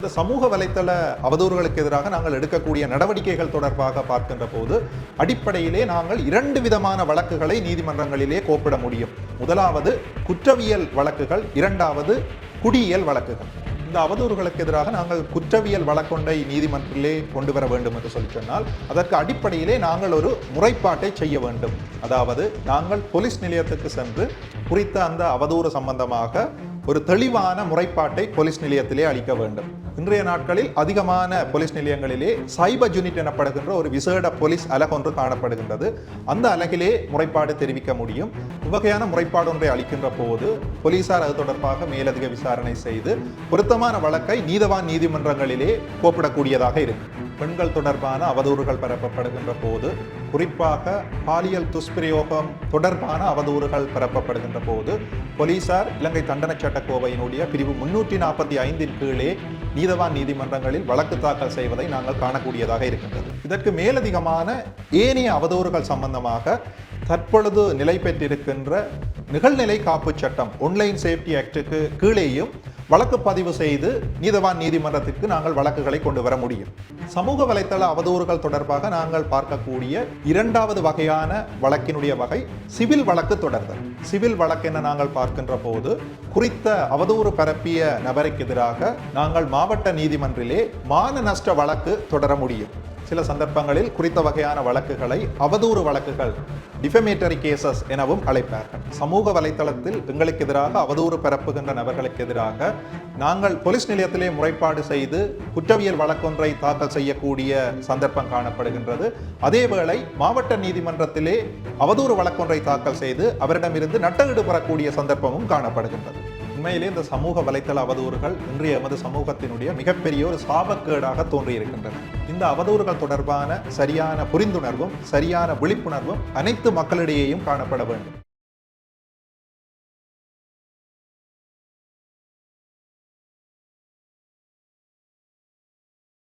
இந்த சமூக வலைத்தள அவதூறுகளுக்கு எதிராக நாங்கள் எடுக்கக்கூடிய நடவடிக்கைகள் தொடர்பாக பார்க்கின்ற போது அடிப்படையிலே நாங்கள் 2 விதமான வழக்குகளை நீதிமன்றங்களிலே கோப்பிட முடியும். முதலாவது குற்றவியல் வழக்குகள், இரண்டாவது குடியியல் வழக்குகள். இந்த அவதூறுகளுக்கு எதிராக நாங்கள் குற்றவியல் வழக்கொன்றை நீதிமன்றத்திலே கொண்டு வர வேண்டும் என்று சொல்லி சொன்னால் அதற்கு அடிப்படையிலே நாங்கள் ஒரு முறைப்பாட்டை செய்ய வேண்டும். அதாவது நாங்கள் போலீஸ் நிலையத்துக்கு சென்று குறித்த அந்த அவதூறு சம்பந்தமாக ஒரு தெளிவான முறைப்பாட்டை போலீஸ் நிலையத்திலே அளிக்க வேண்டும். இன்றைய நாட்களில் அதிகமான போலீஸ் நிலையங்களிலே சைபர் யூனிட் எனப்படுகின்ற ஒரு விசேட போலீஸ் அலகு ஒன்று காணப்படுகின்றது. அந்த அலகிலே முறைப்பாடு தெரிவிக்க முடியும். இவ்வகையான முறைப்பாடு ஒன்றை அளிக்கின்ற போது போலீசார் அது தொடர்பாக மேலதிக விசாரணை செய்து பொருத்தமான வழக்கை நீதவான் நீதிமன்றங்களிலே கோப்பிடக்கூடியதாக இருக்கு. பெண்கள் தொடர்பான அவதூறுகள் பரப்பப்படுகின்ற போது, குறிப்பாக பாலியல் துஷ்பிரயோகம் தொடர்பான அவதூறுகள் பரப்பப்படுகின்ற போது போலீசார் இலங்கை தண்டனை சட்டக்கோவையினுடைய பிரிவு 345 கீழே நீதவான் நீதிமன்றங்களில் வழக்கு தாக்கல் செய்வதை நாங்கள் காணக்கூடியதாக இருக்கின்றது. இதற்கு மேலதிகமான ஏனைய அவதூறுகள் சம்பந்தமாக தற்பொழுது நிலை பெற்றிருக்கின்ற நிகழ்நிலை காப்பு சட்டம் ஆன்லைன் சேஃப்டி ஆக்டுக்கு கீழேயும் வழக்கு பதிவு செய்து நீதவான் நீதிமன்றத்திற்கு நாங்கள் வழக்குகளை கொண்டு வர முடியும். சமூக வலைத்தள அவதூறுகள் தொடர்பாக நாங்கள் பார்க்கக்கூடிய இரண்டாவது வகையான வழக்கினுடைய வகை சிவில் வழக்கு தொடர்தல். சிவில் வழக்கு என நாங்கள் பார்க்கின்ற போது குறித்த அவதூறு பரப்பிய நபருக்கு எதிராக நாங்கள் மாவட்ட நீதிமன்றிலே மான நஷ்ட வழக்கு தொடர முடியும். சில சந்தர்ப்பங்களில் குறித்த வகையான வழக்குகளை அவதூறு வழக்குகள், டிஃபமேட்டரி கேசஸ் எனவும் அழைப்பார்கள். சமூக வலைத்தளத்தில் எங்களுக்கு எதிராக அவதூறு பரப்புகின்ற நபர்களுக்கு எதிராக நாங்கள் போலீஸ் நிலையத்திலே முறைப்பாடு செய்து குற்றவியல் வழக்கொன்றை தாக்கல் செய்யக்கூடிய சந்தர்ப்பம் காணப்படுகின்றது. அதேவேளை மாவட்ட நீதிமன்றத்திலே அவதூறு வழக்கொன்றை தாக்கல் செய்து அவரிடமிருந்து நட்டஈடு பெறக்கூடிய சந்தர்ப்பமும் காணப்படுகின்றது. உண்மையிலே இந்த சமூக வலைத்தள அவதூறுகள் இன்றைய எமது சமூகத்தினுடைய மிகப்பெரிய ஒரு சாபக்கேடாக தோன்றியிருக்கின்றன. இந்த அவதூறுகள் தொடர்பான சரியான புரிந்துணர்வும் சரியான விழிப்புணர்வும் அனைத்து மக்களிடையேயும் காணப்பட வேண்டும்.